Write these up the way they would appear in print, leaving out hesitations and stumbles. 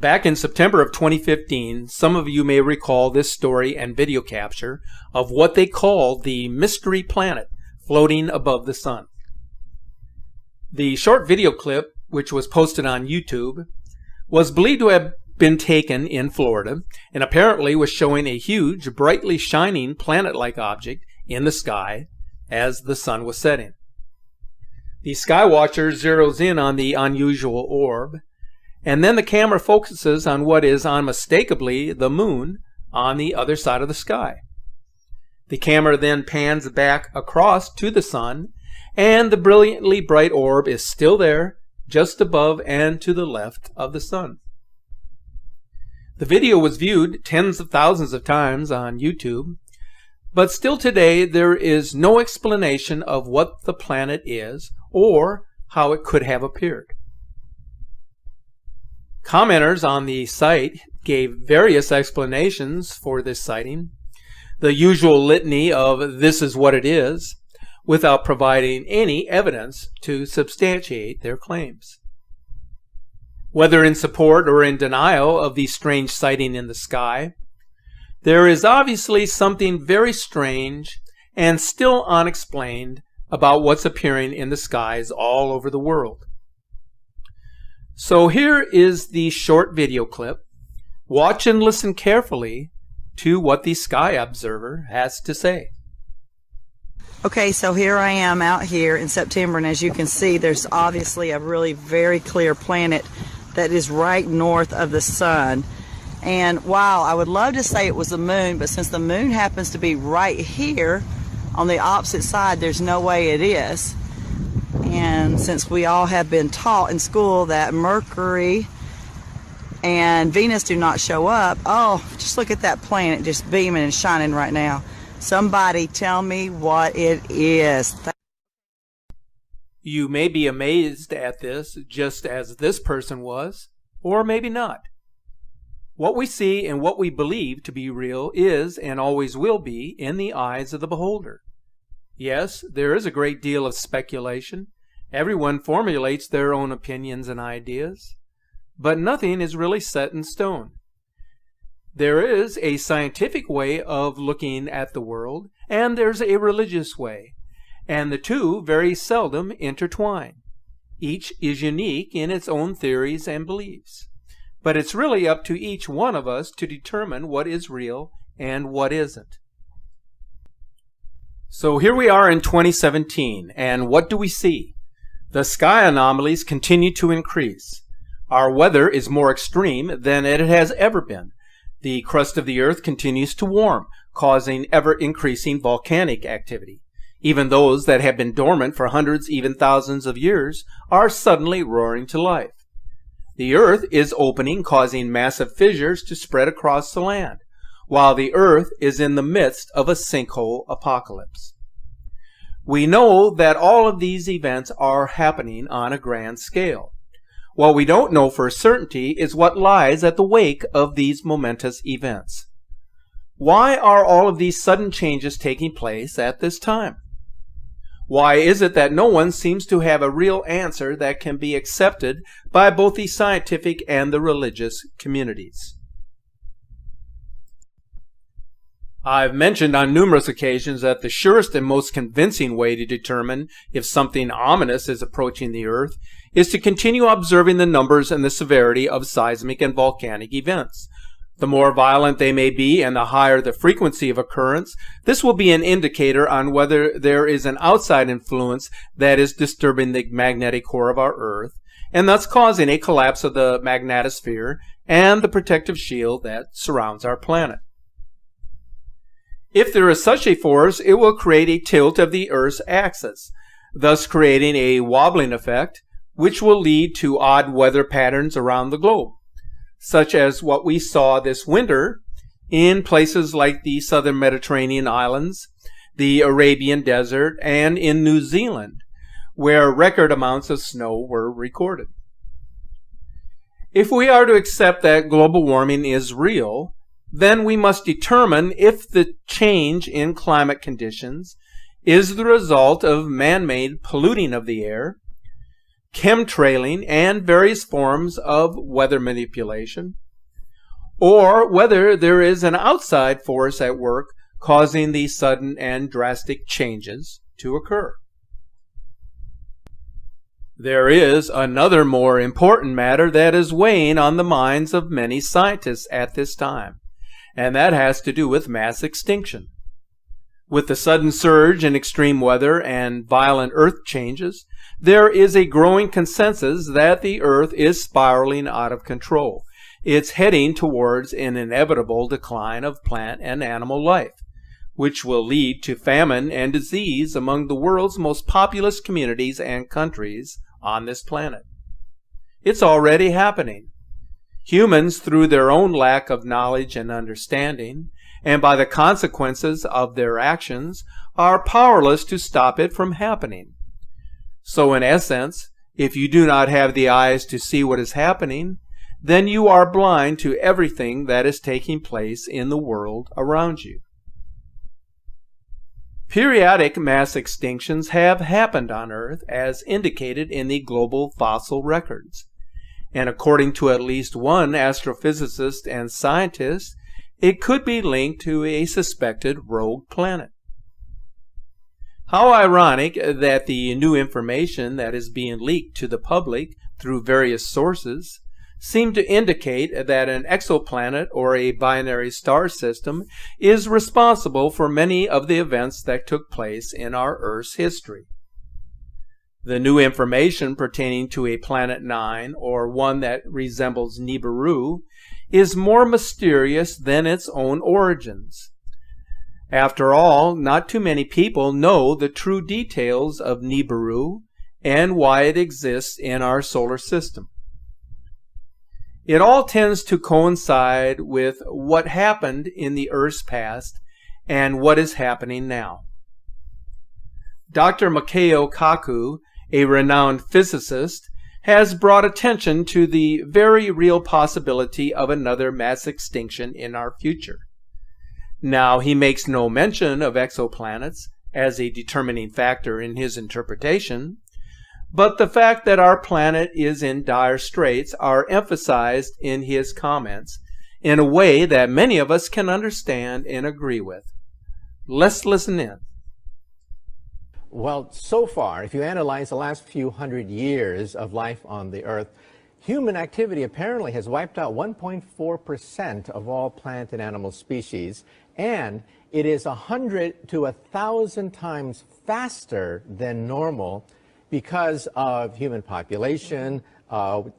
Back in September of 2015, some of you may recall this story and video capture of what they call the mystery planet floating above the sun. The short video clip, which was posted on YouTube, was believed to have been taken in Florida and apparently was showing a huge, brightly shining planet-like object in the sky as the sun was setting. The skywatcher zeroes in on the unusual orb, and then the camera focuses on what is unmistakably the moon on the other side of the sky. The camera then pans back across to the sun, and the brilliantly bright orb is still there, just above and to the left of the sun. The video was viewed tens of thousands of times on YouTube, but still today there is no explanation of what the planet is or how it could have appeared. Commenters on the site gave various explanations for this sighting, the usual litany of "this is what it is," without providing any evidence to substantiate their claims. Whether in support or in denial of the strange sighting in the sky, there is obviously something very strange and still unexplained about what's appearing in the skies all over the world. So here is the short video clip. Watch and listen carefully to what the sky observer has to say. Okay, so here I am out here in September, and as you can see, there's obviously a really very clear planet that is right north of the sun. And wow, I would love to say it was the moon, but since the moon happens to be right here on the opposite side, there's no way it is. And since we all have been taught in school that Mercury and Venus do not show up, oh, just look at that planet just beaming and shining right now. Somebody tell me what it is. You may be amazed at this, just as this person was, or maybe not. What we see and what we believe to be real is and always will be in the eyes of the beholder. Yes, there is a great deal of speculation. Everyone formulates their own opinions and ideas, but nothing is really set in stone. There is a scientific way of looking at the world, and there's a religious way, and the two very seldom intertwine. Each is unique in its own theories and beliefs, but it's really up to each one of us to determine what is real and what isn't. So here we are in 2017, and what do we see? The sky anomalies continue to increase. Our weather is more extreme than it has ever been. The crust of the earth continues to warm, causing ever-increasing volcanic activity. Even those that have been dormant for hundreds, even thousands of years, are suddenly roaring to life. The earth is opening, causing massive fissures to spread across the land, while the earth is in the midst of a sinkhole apocalypse. We know that all of these events are happening on a grand scale. What we don't know for certainty is what lies at the wake of these momentous events. Why are all of these sudden changes taking place at this time? Why is it that no one seems to have a real answer that can be accepted by both the scientific and the religious communities? I've mentioned on numerous occasions that the surest and most convincing way to determine if something ominous is approaching the Earth is to continue observing the numbers and the severity of seismic and volcanic events. The more violent they may be and the higher the frequency of occurrence, this will be an indicator on whether there is an outside influence that is disturbing the magnetic core of our Earth, and thus causing a collapse of the magnetosphere and the protective shield that surrounds our planet. If there is such a force, it will create a tilt of the Earth's axis, thus creating a wobbling effect, which will lead to odd weather patterns around the globe, such as what we saw this winter in places like the southern Mediterranean islands, the Arabian Desert, and in New Zealand, where record amounts of snow were recorded. If we are to accept that global warming is real, then we must determine if the change in climate conditions is the result of man-made polluting of the air, chemtrailing, and various forms of weather manipulation, or whether there is an outside force at work causing these sudden and drastic changes to occur. There is another more important matter that is weighing on the minds of many scientists at this time, and that has to do with mass extinction. With the sudden surge in extreme weather and violent earth changes, there is a growing consensus that the earth is spiraling out of control. It's heading towards an inevitable decline of plant and animal life, which will lead to famine and disease among the world's most populous communities and countries on this planet. It's already happening. Humans, through their own lack of knowledge and understanding, and by the consequences of their actions, are powerless to stop it from happening. So in essence, if you do not have the eyes to see what is happening, then you are blind to everything that is taking place in the world around you. Periodic mass extinctions have happened on Earth as indicated in the global fossil records. And according to at least one astrophysicist and scientist, it could be linked to a suspected rogue planet. How ironic that the new information that is being leaked to the public through various sources seem to indicate that an exoplanet or a binary star system is responsible for many of the events that took place in our Earth's history. The new information pertaining to a Planet 9, or one that resembles Nibiru, is more mysterious than its own origins. After all, not too many people know the true details of Nibiru and why it exists in our solar system. It all tends to coincide with what happened in the Earth's past and what is happening now. Dr. Mikao Kaku, a renowned physicist, has brought attention to the very real possibility of another mass extinction in our future. Now, he makes no mention of exoplanets as a determining factor in his interpretation, but the fact that our planet is in dire straits are emphasized in his comments in a way that many of us can understand and agree with. Let's listen in. Well, so far, if you analyze the last few hundred years of life on the Earth, human activity apparently has wiped out 1.4% of all plant and animal species, and it is 100 to 1,000 times faster than normal because of human population,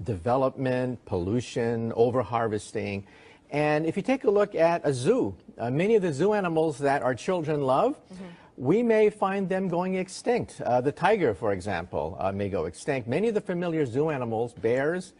development, pollution, overharvesting. And if you take a look at a zoo, many of the zoo animals that our children love, we may find them going extinct. The tiger, for example, may go extinct. Many of the familiar zoo animals, bears,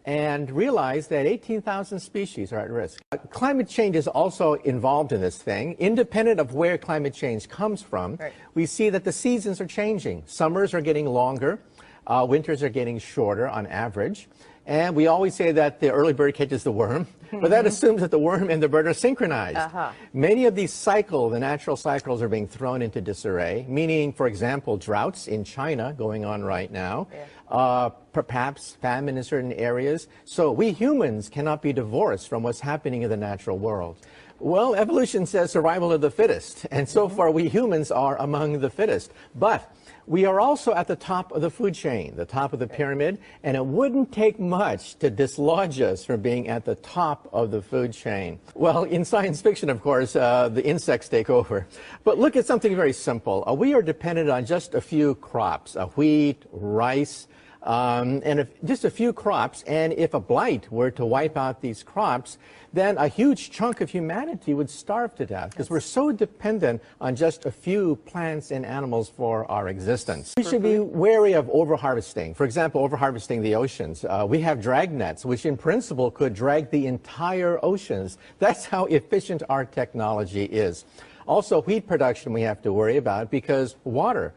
and realize that 18,000 species are at risk. Climate change is also involved in this thing. Independent of where climate change comes from, we see that the seasons are changing. Summers are getting longer. Winters are getting shorter on average. And we always say that the early bird catches the worm, but that assumes that the worm and the bird are synchronized. Many of these cycles, the natural cycles, are being thrown into disarray, meaning, for example, droughts in China going on right now, perhaps famine in certain areas. So we humans cannot be divorced from what's happening in the natural world. Well, evolution says survival of the fittest, and so far we humans are among the fittest. But we are also at the top of the food chain, the top of the pyramid, and it wouldn't take much to dislodge us from being at the top of the food chain. Well, in science fiction, of course, the insects take over. But look at something very simple. We are dependent on just a few crops, wheat, rice, and just a few crops, and if a blight were to wipe out these crops, then a huge chunk of humanity would starve to death because we're so dependent on just a few plants and animals for our existence. We should be wary of overharvesting. For example, overharvesting the oceans. We have drag nets, which in principle could drag the entire oceans. That's how efficient our technology is. Also, wheat production we have to worry about because water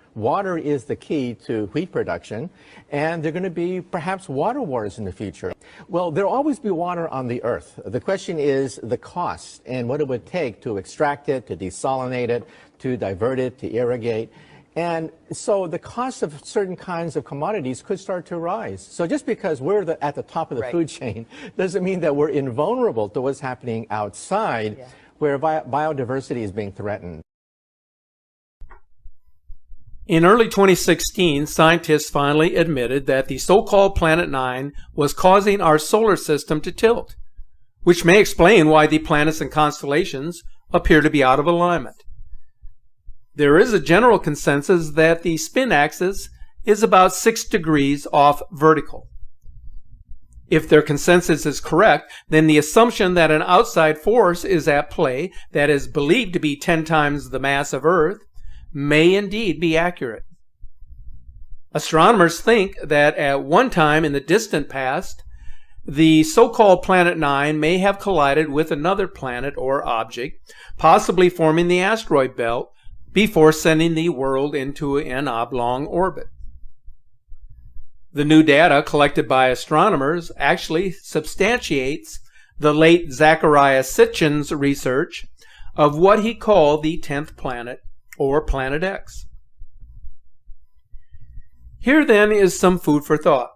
is the key to wheat production, and there are going to be perhaps water wars in the future. Well, there will always be water on the Earth. The question is the cost and what it would take to extract it, to desalinate it, to divert it, to irrigate. And so the cost of certain kinds of commodities could start to rise. So just because we're at the top of the food chain doesn't mean that we're invulnerable to what's happening outside, where biodiversity is being threatened. In early 2016, scientists finally admitted that the so-called Planet 9 was causing our solar system to tilt, which may explain why the planets and constellations appear to be out of alignment. There is a general consensus that the spin axis is about 6 degrees off vertical. If their consensus is correct, then the assumption that an outside force is at play that is believed to be 10 times the mass of Earth may indeed be accurate. Astronomers think that at one time in the distant past, the so-called Planet 9 may have collided with another planet or object, possibly forming the asteroid belt, before sending the world into an oblong orbit. The new data collected by astronomers actually substantiates the late Zecharia Sitchin's research of what he called the 10th planet, or Planet X. Here then is some food for thought.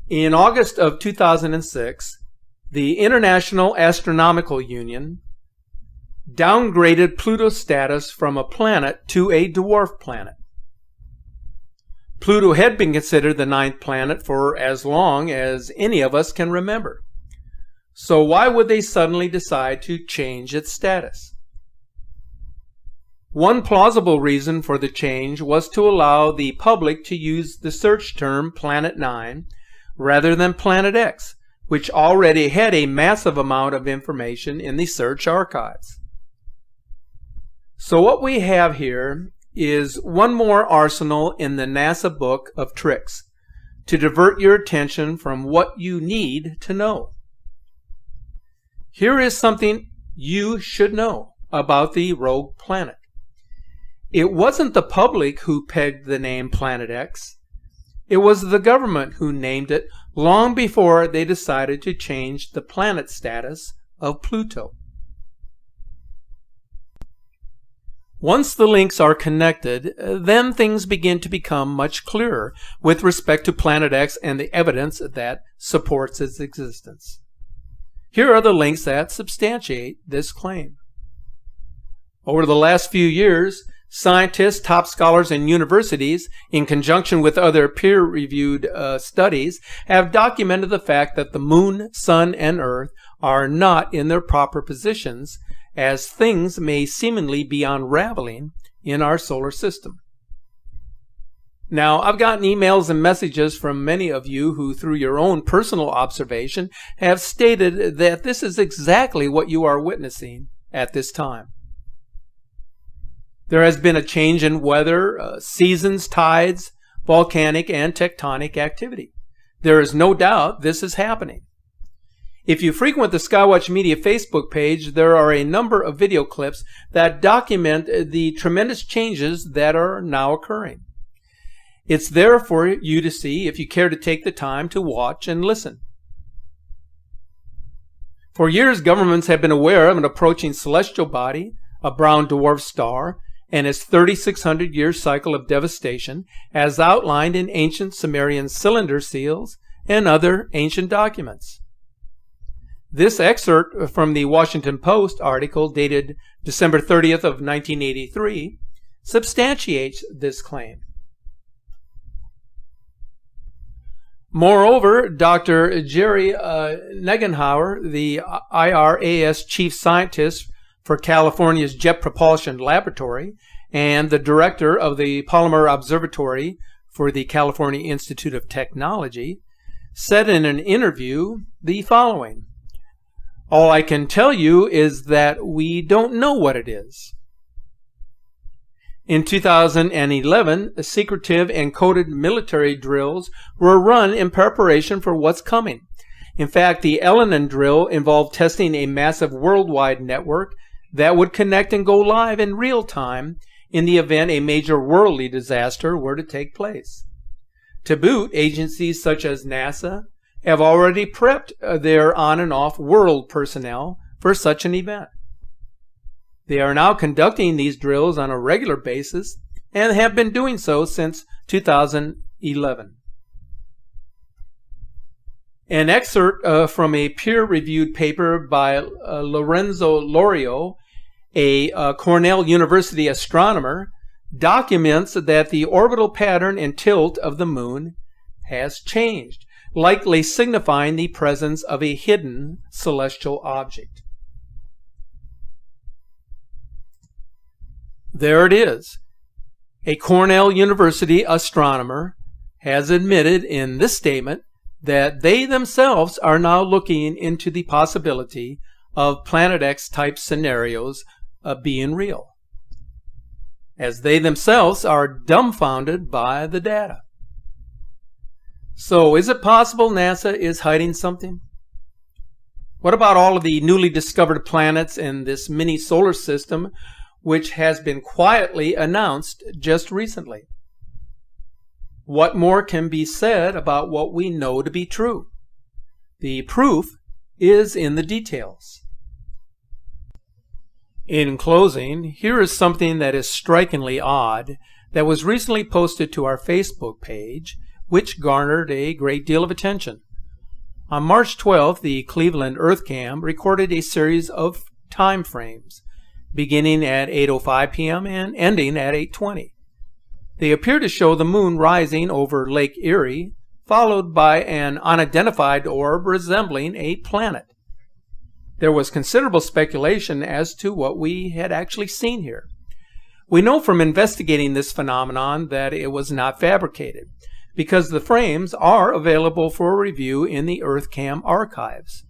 In August of 2006, the International Astronomical Union downgraded Pluto's status from a planet to a dwarf planet. Pluto had been considered the 9th planet for as long as any of us can remember. So why would they suddenly decide to change its status? One plausible reason for the change was to allow the public to use the search term Planet 9 rather than Planet X, which already had a massive amount of information in the search archives. So what we have here is one more arsenal in the NASA book of tricks to divert your attention from what you need to know. Here is something you should know about the rogue planet. It wasn't the public who pegged the name Planet X. It was the government who named it long before they decided to change the planet status of Pluto. Once the links are connected, then things begin to become much clearer with respect to Planet X and the evidence that supports its existence. Here are the links that substantiate this claim. Over the last few years, scientists, top scholars, and universities, in conjunction with other peer-reviewed studies, have documented the fact that the Moon, Sun, and Earth are not in their proper positions, as things may seemingly be unraveling in our solar system. Now, I've gotten emails and messages from many of you who, through your own personal observation, have stated that this is exactly what you are witnessing at this time. There has been a change in weather, seasons, tides, volcanic and tectonic activity. There is no doubt this is happening. If you frequent the Skywatch Media Facebook page, there are a number of video clips that document the tremendous changes that are now occurring. It's there for you to see if you care to take the time to watch and listen. For years, governments have been aware of an approaching celestial body, a brown dwarf star, and its 3,600-year cycle of devastation, as outlined in ancient Sumerian cylinder seals and other ancient documents. This excerpt from the Washington Post article dated December 30th of 1983 substantiates this claim. Moreover, Dr. Jerry Negenhauer, the IRAS chief scientist for California's Jet Propulsion Laboratory and the director of the Polymer Observatory for the California Institute of Technology, said in an interview the following: "All I can tell you is that we don't know what it is." In 2011, secretive and coded military drills were run in preparation for what's coming. In fact, the Elenin drill involved testing a massive worldwide network that would connect and go live in real time in the event a major worldly disaster were to take place. To boot, agencies such as NASA have already prepped their on and off world personnel for such an event. They are now conducting these drills on a regular basis and have been doing so since 2011. An excerpt from a peer-reviewed paper by Lorenzo Lorio, a Cornell University astronomer, documents that the orbital pattern and tilt of the moon has changed, likely signifying the presence of a hidden celestial object. There it is. A Cornell University astronomer has admitted in this statement that they themselves are now looking into the possibility of Planet X type scenarios being real, as they themselves are dumbfounded by the data. So is it possible NASA is hiding something? What about all of the newly discovered planets in this mini solar system, which has been quietly announced just recently? What more can be said about what we know to be true? The proof is in the details. In closing, here is something that is strikingly odd that was recently posted to our Facebook page, which garnered a great deal of attention. On March 12th, the Cleveland EarthCam recorded a series of time frames, beginning at 8:05 p.m. and ending at 8:20. They appear to show the moon rising over Lake Erie, followed by an unidentified orb resembling a planet. There was considerable speculation as to what we had actually seen here. We know from investigating this phenomenon that it was not fabricated, because the frames are available for review in the EarthCam archives.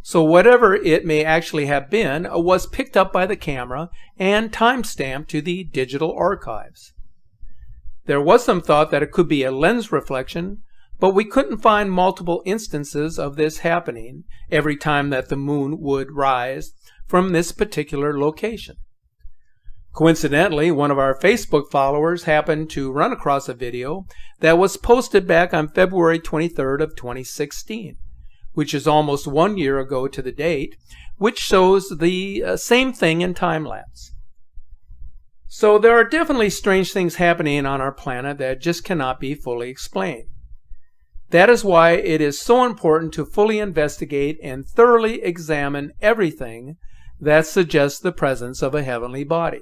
So whatever it may actually have been was picked up by the camera and time-stamped to the digital archives. There was some thought that it could be a lens reflection, but we couldn't find multiple instances of this happening every time that the moon would rise from this particular location. Coincidentally, one of our Facebook followers happened to run across a video that was posted back on February 23rd of 2016, which is almost 1 year ago to the date, which shows the same thing in time-lapse. So there are definitely strange things happening on our planet that just cannot be fully explained. That is why it is so important to fully investigate and thoroughly examine everything that suggests the presence of a heavenly body.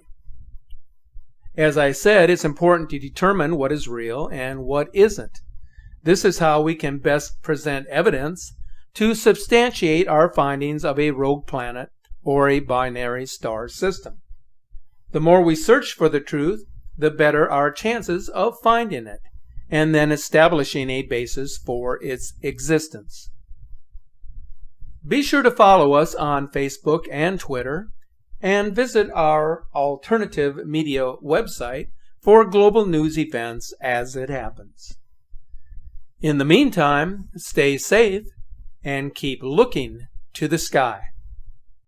As I said, it's important to determine what is real and what isn't. This is how we can best present evidence to substantiate our findings of a rogue planet or a binary star system. The more we search for the truth, the better our chances of finding it, and then establishing a basis for its existence. Be sure to follow us on Facebook and Twitter, and visit our alternative media website for global news events as it happens. In the meantime, stay safe and keep looking to the sky.